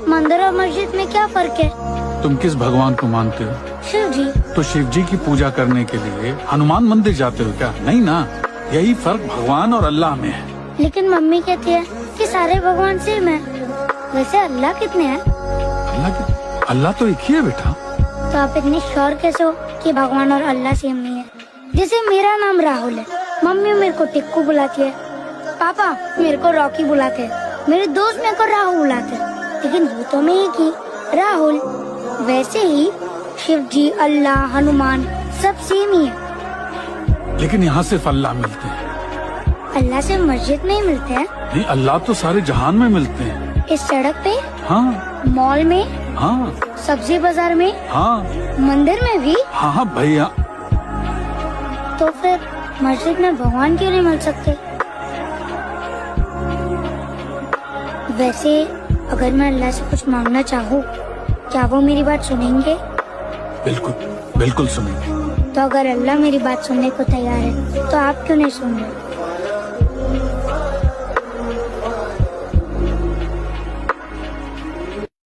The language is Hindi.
मंदिर और मस्जिद में क्या फर्क है? तुम किस भगवान को मानते हो? शिव जी। तो शिव जी की पूजा करने के लिए हनुमान मंदिर जाते हो क्या? नहीं ना, यही फर्क भगवान और अल्लाह में है। लेकिन मम्मी कहती है कि सारे भगवान सेम है। वैसे अल्लाह कितने हैं? अल्लाह तो एक ही है बेटा। तो आप इतने श्योर कैसे हो कि भगवान और अल्लाह सेम नहीं है? जैसे मेरा नाम राहुल है, मम्मी मेरे को टिक्कू बुलाती है, पापा मेरे को रॉकी बुलाते हैं, मेरे दोस्त मेरे को राहुल बुलाते हैं, लेकिन वो तो मैं एक ही राहुल। वैसे ही शिव जी, अल्लाह, हनुमान सब सेम ही है। लेकिन यहाँ सिर्फ अल्लाह मिलते हैं। अल्लाह से मस्जिद में ही मिलते हैं? नहीं, अल्लाह तो सारे जहान में मिलते हैं। इस सड़क पे? हाँ। मॉल में? हाँ। सब्जी बाजार में? हाँ। मंदिर में भी? हाँ हाँ भैया। तो फिर मस्जिद में भगवान क्यों नहीं मिल सकते? वैसे अगर मैं अल्लाह से कुछ मांगना चाहूँ, क्या वो मेरी बात सुनेंगे? बिल्कुल बिल्कुल सुनेंगे। तो अगर अल्लाह मेरी बात सुनने को तैयार है, तो आप क्यों नहीं सुन रहे?